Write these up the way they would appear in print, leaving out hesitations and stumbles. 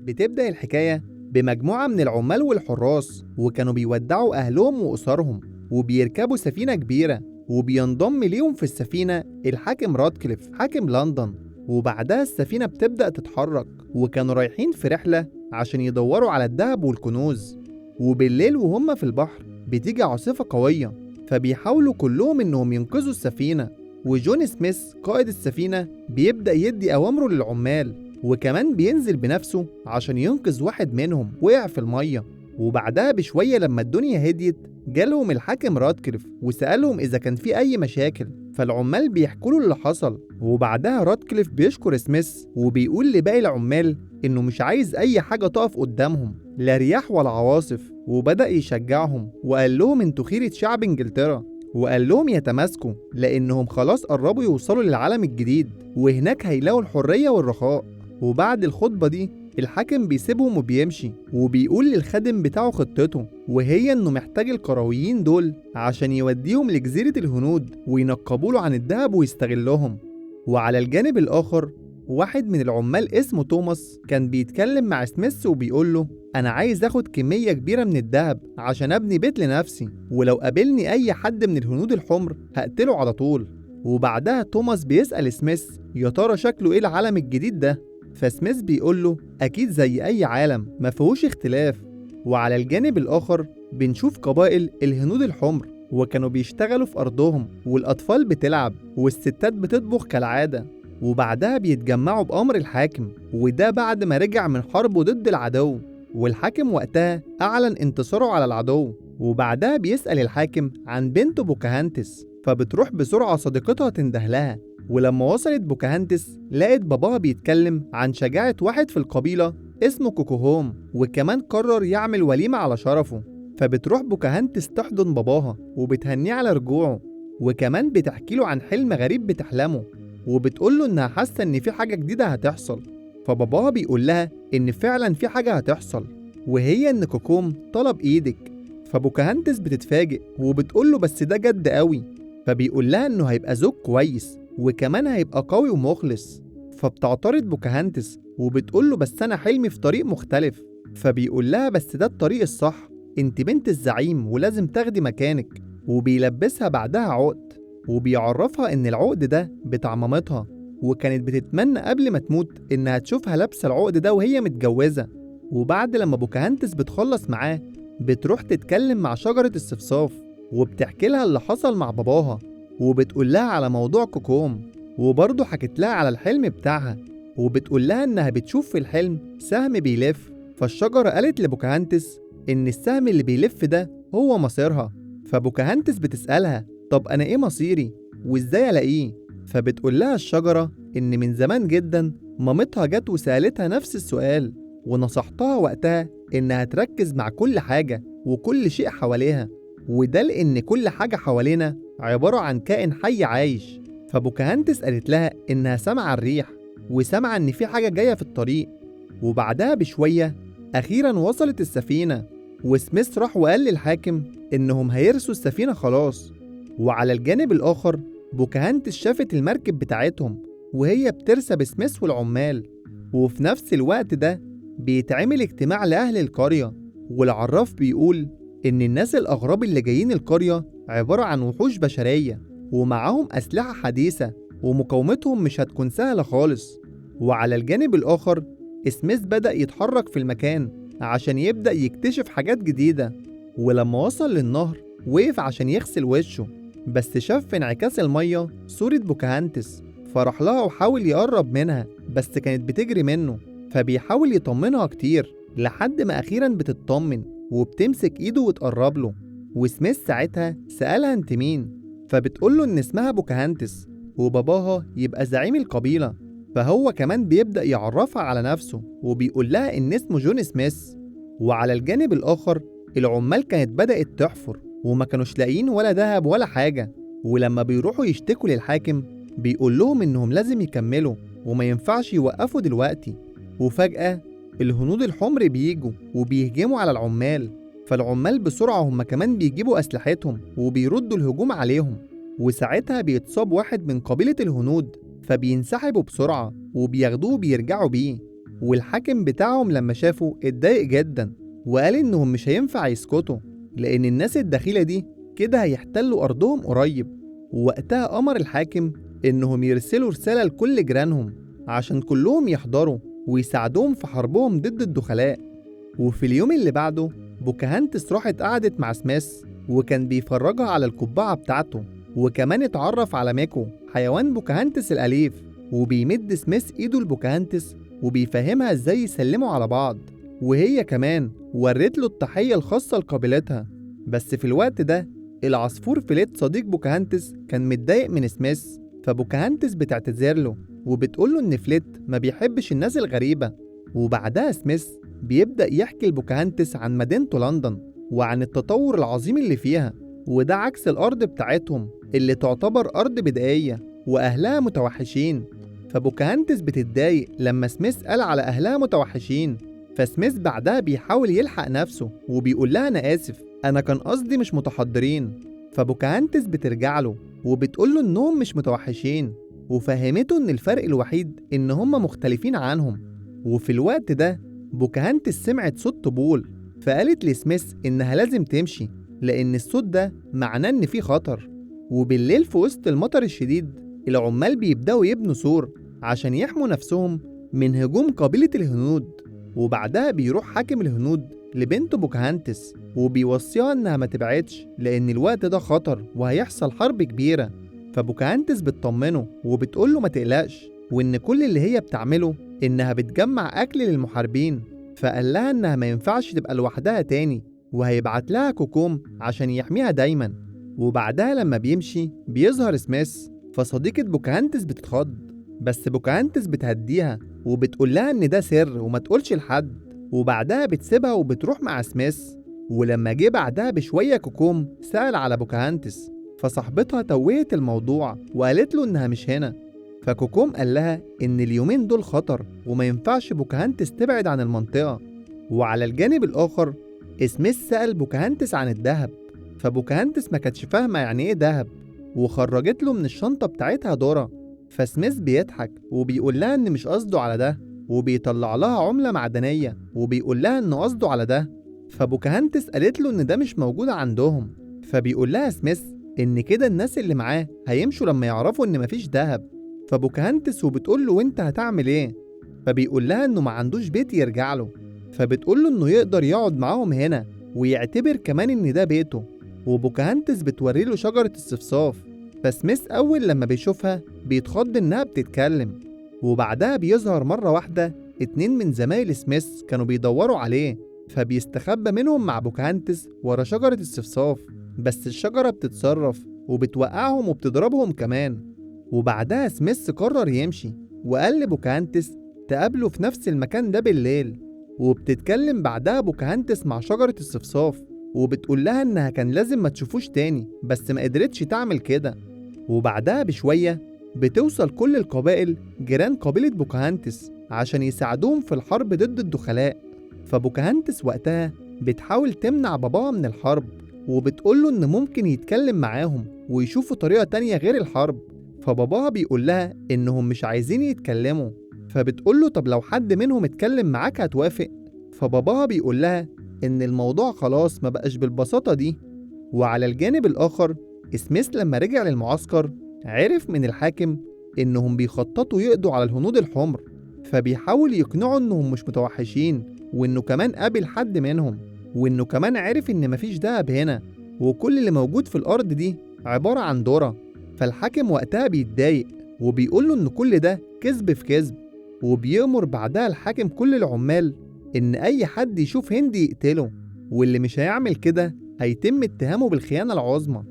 بتبدأ الحكاية بمجموعة من العمال والحراس، وكانوا بيودعوا أهلهم وأسرهم وبيركبوا سفينة كبيرة، وبينضم ليهم في السفينة الحاكم راتكليف حاكم لندن. وبعدها السفينة بتبدأ تتحرك، وكانوا رايحين في رحلة عشان يدوروا على الذهب والكنوز. وبالليل وهم في البحر بتيجي عاصفة قوية، فبيحاولوا كلهم إنهم ينقذوا السفينة. وجون سميث قائد السفينة بيبدأ يدي أوامره للعمال، وكمان بينزل بنفسه عشان ينقذ واحد منهم وقع في المية. وبعدها بشوية لما الدنيا هديت جالهم الحاكم راتكليف وسألهم إذا كان في أي مشاكل، فالعمال بيحكوا له اللي حصل. وبعدها راتكليف بيشكر سميث وبيقول لباقي العمال إنه مش عايز أي حاجة تقف قدامهم، لا رياح ولا عواصف. وبدأ يشجعهم وقال لهم انتوا خيرة شعب انجلترا، وقال لهم يتماسكوا لأنهم خلاص قربوا يوصلوا للعالم الجديد، وهناك هيلاقوا الحرية والرخاء. وبعد الخطبة دي الحاكم بيسيبهم وبيمشي، وبيقول للخادم بتاعه خطته، وهي انه محتاج القرويين دول عشان يوديهم لجزيرة الهنود وينقبوله عن الذهب ويستغلهم. وعلى الجانب الآخر واحد من العمال اسمه توماس كان بيتكلم مع سميث وبيقول له أنا عايز أخد كمية كبيرة من الذهب عشان أبني بيت لنفسي، ولو قابلني أي حد من الهنود الحمر هقتله على طول. وبعدها توماس بيسأل سميث يا ترى شكله إيه العالم الجديد ده؟ فسميث بيقول له أكيد زي أي عالم ما فيهوش اختلاف. وعلى الجانب الآخر بنشوف قبائل الهنود الحمر، وكانوا بيشتغلوا في أرضهم، والأطفال بتلعب والستات بتطبخ كالعادة. وبعدها بيتجمعوا بأمر الحاكم، وده بعد ما رجع من حربه ضد العدو. والحاكم وقتها أعلن انتصاره على العدو. وبعدها بيسأل الحاكم عن بنته بوكاهانتس، فبتروح بسرعة صديقتها تنده لها. ولما وصلت بوكاهانتس لقت باباها بيتكلم عن شجاعة واحد في القبيلة اسمه كوكوهوم، وكمان قرر يعمل وليمة على شرفه. فبتروح بوكاهانتس تحضن باباها وبتهنيه على رجوعه، وكمان بتحكي له عن حلم غريب بتحلمه، وبتقول له إنها حاسة إن في حاجة جديدة هتحصل. فباباها بيقول لها إن فعلا في حاجة هتحصل، وهي إن كوكوم طلب إيدك. فبوكاهانتس بتتفاجئ وبتقول له بس ده جد قوي. فبيقول لها إنه هيبقى زوج كويس وكمان هيبقى قوي ومخلص. فبتعترض بوكاهانتس وبتقول له بس أنا حلمي في طريق مختلف. فبيقول لها بس ده الطريق الصح، انت بنت الزعيم ولازم تاخدي مكانك. وبيلبسها بعدها عقد، وبيعرفها ان العقد ده بتاع مامتها، وكانت بتتمنى قبل ما تموت انها تشوفها لابسه العقد ده وهي متجوزه. وبعد لما بوكاهانتس بتخلص معاه بتروح تتكلم مع شجره الصفصاف، وبتحكي لها اللي حصل مع باباها، وبتقول لها على موضوع كوكوم، وبرضه حكت لها على الحلم بتاعها، وبتقول لها انها بتشوف في الحلم سهم بيلف. فالشجره قالت لبوكاهانتس ان السهم اللي بيلف ده هو مصيرها. فبوكاهانتس بتسألها طب انا ايه مصيري وازاي الاقيه؟ فبتقول لها الشجره ان من زمان جدا مامتها جت وسألتها نفس السؤال، ونصحتها وقتها انها تركز مع كل حاجه وكل شيء حواليها، وده لان كل حاجه حوالينا عباره عن كائن حي عايش. فبوكاهانتس قالت لها انها سامعه الريح وسامعه ان في حاجه جايه في الطريق. وبعدها بشويه اخيرا وصلت السفينه، وسميث راح وقال للحاكم انهم هيرسوا السفينه خلاص. وعلى الجانب الاخر بوكاهانتس شافت المركب بتاعتهم وهي بترسى بسميث والعمال. وفي نفس الوقت ده بيتعمل اجتماع لأهل القرية، والعراف بيقول إن الناس الأغراب اللي جايين القرية عبارة عن وحوش بشرية ومعاهم أسلحة حديثة، ومقاومتهم مش هتكون سهلة خالص. وعلى الجانب الآخر سميث بدأ يتحرك في المكان عشان يبدأ يكتشف حاجات جديدة. ولما وصل للنهر وقف عشان يغسل وشه، بس شاف في انعكاس المية صورة بوكاهانتس، فراح لها وحاول يقرب منها بس كانت بتجري منه. فبيحاول يطمنها كتير لحد ما أخيرا بتطمن وبتمسك إيده وتقرب له. وسميث ساعتها سألها أنت مين؟ فبتقول له إن اسمها بوكاهانتس وباباها يبقى زعيم القبيلة. فهو كمان بيبدأ يعرفها على نفسه وبيقول لها إن اسمه جون سميث. وعلى الجانب الآخر العمال كانت بدأت تحفر وما كانوش لاقيين ولا ذهب ولا حاجة. ولما بيروحوا يشتكوا للحاكم بيقول لهم إنهم لازم يكملوا وما ينفعش يوقفوا دلوقتي. وفجأة الهنود الحمر بييجوا وبيهجموا على العمال، فالعمال بسرعة هم كمان بيجيبوا أسلحتهم وبيردوا الهجوم عليهم. وساعتها بيتصاب واحد من قبيلة الهنود، فبينسحبوا بسرعة وبياخدوه وبيرجعوا بيه. والحاكم بتاعهم لما شافه اتضايق جدا وقال إنهم مش هينفع يسكتوا، لأن الناس الدخيلة دي كده هيحتلوا أرضهم قريب. ووقتها أمر الحاكم إنهم يرسلوا رسالة لكل جيرانهم عشان كلهم يحضروا ويساعدوهم في حربهم ضد الدخلاء. وفي اليوم اللي بعده بوكاهانتس راحت قعدت مع سميث وكان بيفرجها على القبعة بتاعته، وكمان اتعرف على ميكو حيوان بوكاهانتس الأليف، وبيمد سميث إيده لبوكاهانتس وبيفهمها إزاي يسلموا على بعض، وهي كمان ورت له التحية الخاصة لقبيلتها. بس في الوقت ده العصفور فليت صديق بوكاهانتس كان متضايق من سميث، فبوكاهانتس بتعتذر له وبتقوله إن فليت ما بيحبش الناس الغريبة. وبعدها سميث بيبدأ يحكي لبوكاهانتس عن مدينته لندن وعن التطور العظيم اللي فيها، وده عكس الأرض بتاعتهم اللي تعتبر أرض بدائية وأهلها متوحشين. فبوكاهانتس بتتضايق لما سميث قال على أهلها متوحشين، فسميث بعدها بيحاول يلحق نفسه وبيقول لها أنا آسف، أنا كان قصدي مش متحضرين. فبوكاهانتس بترجع له وبتقول له إنهم مش متوحشين، وفهمته إن الفرق الوحيد إن هم مختلفين عنهم. وفي الوقت ده بوكاهانتس سمعت صوت طبول، فقالت لسميث إنها لازم تمشي لأن الصوت ده معناه إن في خطر. وبالليل في وسط المطر الشديد العمال بيبدأوا يبنوا سور عشان يحموا نفسهم من هجوم قبيلة الهنود. وبعدها بيروح حاكم الهنود لبنت بوكاهانتس وبيوصيها إنها ما تبعدش لأن الوقت ده خطر وهيحصل حرب كبيرة. فبوكاهانتس بتطمنه وبتقوله ما تقلقش، وإن كل اللي هي بتعمله إنها بتجمع أكل للمحاربين. فقال لها إنها ما ينفعش تبقى لوحدها تاني، وهيبعت لها كوكوم عشان يحميها دايما. وبعدها لما بيمشي بيظهر سميث، فصديقة بوكاهانتس بتتخض، بس بوكاهانتس بتهديها وبتقول لها إن ده سر وما تقولش لحد. وبعدها بتسيبها وبتروح مع سميث. ولما جه بعدها بشوية كوكوم سأل على بوكاهانتس، فصاحبتها توهت الموضوع وقالت له إنها مش هنا. فكوكوم قال لها إن اليومين دول خطر وما ينفعش بوكاهانتس تبعد عن المنطقة. وعلى الجانب الآخر سميث سأل بوكاهانتس عن الذهب، فبوكاهانتس ما كانتش فاهمة يعني إيه ذهب، وخرجت له من الشنطة بتاعتها ذرة. فسميث بيضحك وبيقول لها إن مش قصده على ده، وبيطلع لها عملة معدنية وبيقول لها إنه قصده على ده. فبوكاهانتس قالت له إن ده مش موجود عندهم، فبيقول لها سميث إن كده الناس اللي معاه هيمشوا لما يعرفوا إن مفيش ذهب. فبوكاهانتس وبتقول له وإنت هتعمل إيه؟ فبيقول لها إنه ما عندوش بيت يرجع له، فبتقول له إنه يقدر يقعد معاهم هنا ويعتبر كمان إن ده بيته. وبوكاهانتس بتوري له شجرة الصفصاف، فسميث أول لما بيشوفها بيتخض إنها بتتكلم. وبعدها بيظهر مرة واحدة 2 من زمايل سميث كانوا بيدوروا عليه، فبيستخبى منهم مع بوكاهانتس ورا شجرة الصفصاف، بس الشجرة بتتصرف وبتوقعهم وبتضربهم كمان. وبعدها سميث قرر يمشي وقال لبوكاهانتس تقابله في نفس المكان ده بالليل. وبتتكلم بعدها بوكاهانتس مع شجرة الصفصاف وبتقول لها إنها كان لازم ما تشوفوش تاني، بس ما قدرتش تعمل كده. وبعدها بشوية بتوصل كل القبائل جيران قبيلة بوكاهانتس عشان يساعدوهم في الحرب ضد الدخلاء. فبوكاهانتس وقتها بتحاول تمنع باباها من الحرب، وبتقوله إن ممكن يتكلم معاهم ويشوفوا طريقة تانية غير الحرب. فباباها بيقول لها إنهم مش عايزين يتكلموا، فبتقوله طب لو حد منهم اتكلم معاك هتوافق؟ فباباها بيقول لها إن الموضوع خلاص ما بقاش بالبساطة دي. وعلى الجانب الآخر سميث لما رجع للمعسكر عرف من الحاكم إنهم بيخططوا يقضوا على الهنود الحمر، فبيحاول يقنعه إنهم مش متوحشين، وإنه كمان قابل حد منهم، وإنه كمان عرف إن مفيش دهب هنا وكل اللي موجود في الأرض دي عبارة عن ذرة. فالحاكم وقتها بيتضايق وبيقوله إن كل ده كذب في كذب، وبيأمر بعدها الحاكم كل العمال إن أي حد يشوف هندي يقتله، واللي مش هيعمل كده هيتم اتهامه بالخيانة العظمى.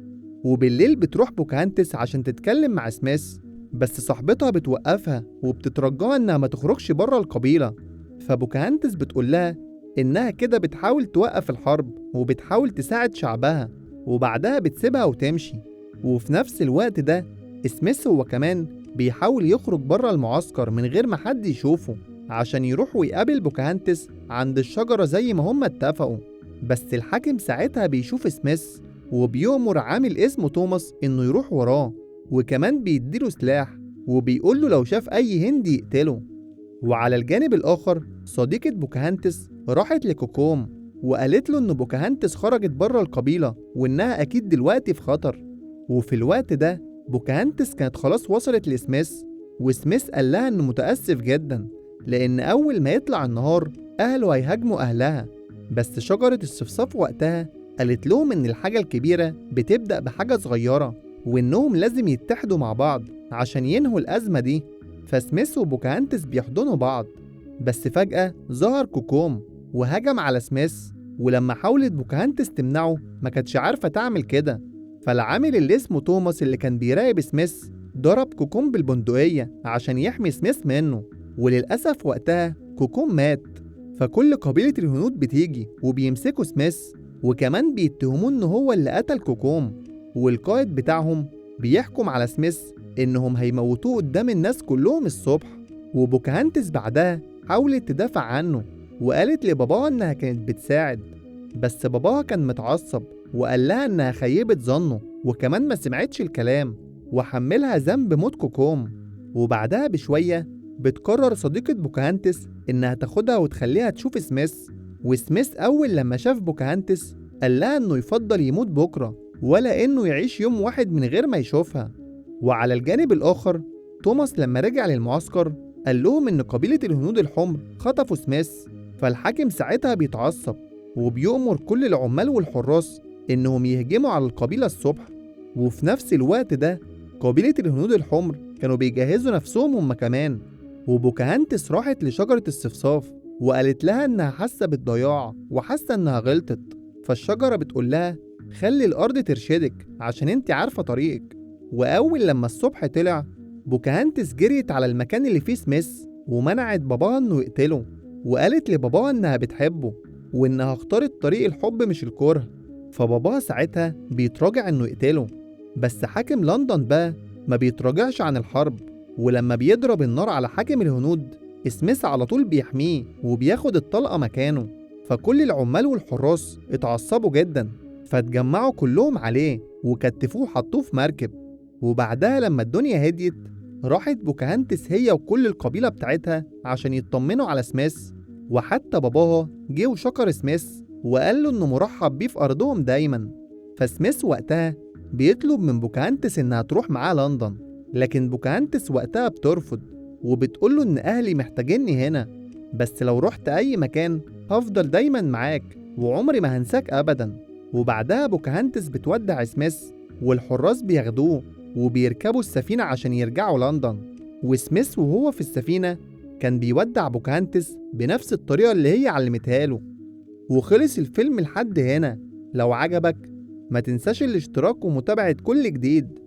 وبالليل بتروح بوكاهانتس عشان تتكلم مع سميث، بس صاحبتها بتوقفها وبتترجاها إنها ما تخرجش بره القبيلة. فبوكاهانتس بتقول لها إنها كده بتحاول توقف الحرب وبتحاول تساعد شعبها، وبعدها بتسيبها وتمشي. وفي نفس الوقت ده سميث هو كمان بيحاول يخرج بره المعسكر من غير ما حد يشوفه عشان يروح ويقابل بوكاهانتس عند الشجرة زي ما هم اتفقوا. بس الحاكم ساعتها بيشوف سميث وبيأمر عامل اسمه توماس إنه يروح وراه، وكمان بيديله سلاح وبيقوله لو شاف أي هندي يقتله. وعلى الجانب الآخر صديقة بوكاهانتس راحت لكوكوم وقالت له إن بوكاهانتس خرجت بره القبيلة وإنها أكيد دلوقتي في خطر. وفي الوقت ده بوكاهانتس كانت خلاص وصلت لسميث، وسميث قال لها إنه متأسف جدا لأن أول ما يطلع النهار أهله هيهاجموا أهلها. بس شجرة الصفصاف وقتها قالت لهم إن الحاجة الكبيرة بتبدأ بحاجة صغيرة، وإنهم لازم يتحدوا مع بعض عشان ينهوا الأزمة دي. فسميث وبوكاهانتس بيحضنوا بعض، بس فجأة ظهر كوكوم وهجم على سميث، ولما حاولت بوكاهانتس تمنعه ما كانتش عارفة تعمل كده. فالعامل اللي اسمه توماس اللي كان بيراقب سميث ضرب كوكوم بالبندقية عشان يحمي سميث منه، وللأسف وقتها كوكوم مات. فكل قبيلة الهنود بتيجي وبيمسكوا سميث، وكمان بيتهموه إن هو اللي قتل كوكوم، والقائد بتاعهم بيحكم على سميث إنهم هيموتوه قدام الناس كلهم الصبح. وبوكاهانتس بعدها حاولت تدافع عنه وقالت لباباها إنها كانت بتساعد، بس باباها كان متعصب وقال لها إنها خيبت ظنه، وكمان ما سمعتش الكلام وحملها ذنب موت كوكوم. وبعدها بشوية بتقرر صديقة بوكاهانتس إنها تاخدها وتخليها تشوف سميث. وسميث أول لما شاف بوكاهانتس قال لها إنه يفضل يموت بكرة ولا إنه يعيش يوم واحد من غير ما يشوفها. وعلى الجانب الآخر توماس لما رجع للمعسكر قال لهم إن قبيلة الهنود الحمر خطفوا سميث. فالحاكم ساعتها بيتعصب وبيؤمر كل العمال والحراس إنهم يهجموا على القبيلة الصبح. وفي نفس الوقت ده قبيلة الهنود الحمر كانوا بيجهزوا نفسهم هم كمان. وبوكاهانتس راحت لشجرة الصفصاف وقالت لها إنها حاسة بالضياع وحاسة إنها غلطت. فالشجرة بتقول لها خلي الأرض ترشدك عشان انت عارفة طريقك. وأول لما الصبح طلع بوكاهانتس جريت على المكان اللي فيه سميث ومنعت باباها إنه يقتله، وقالت لباباها إنها بتحبه وإنها اختارت طريق الحب مش الكره. فباباها ساعتها بيتراجع إنه يقتله، بس حاكم لندن بقى ما بيتراجعش عن الحرب، ولما بيضرب النار على حاكم الهنود سميث على طول بيحميه وبياخد الطلقة مكانه. فكل العمال والحراس اتعصبوا جدا، فاتجمعوا كلهم عليه وكتفوه وحطوه في مركب. وبعدها لما الدنيا هديت راحت بوكاهانتس هي وكل القبيلة بتاعتها عشان يطمنوا على سميث. وحتى باباها جه وشكر سميث وقال له إنه مرحب بيه في أرضهم دايما. فسميث وقتها بيطلب من بوكاهانتس إنها تروح معاه لندن، لكن بوكاهانتس وقتها بترفض وبتقول له إن أهلي محتاجيني هنا، بس لو رحت أي مكان هفضل دايما معاك وعمري ما هنساك أبدا. وبعدها بوكاهانتس بتودع سميث والحراس بياخدوه وبيركبوا السفينة عشان يرجعوا لندن. وسميث وهو في السفينة كان بيودع بوكاهانتس بنفس الطريقة اللي هي علمتها له. وخلص الفيلم لحد هنا. لو عجبك ما تنساش الاشتراك ومتابعة كل جديد.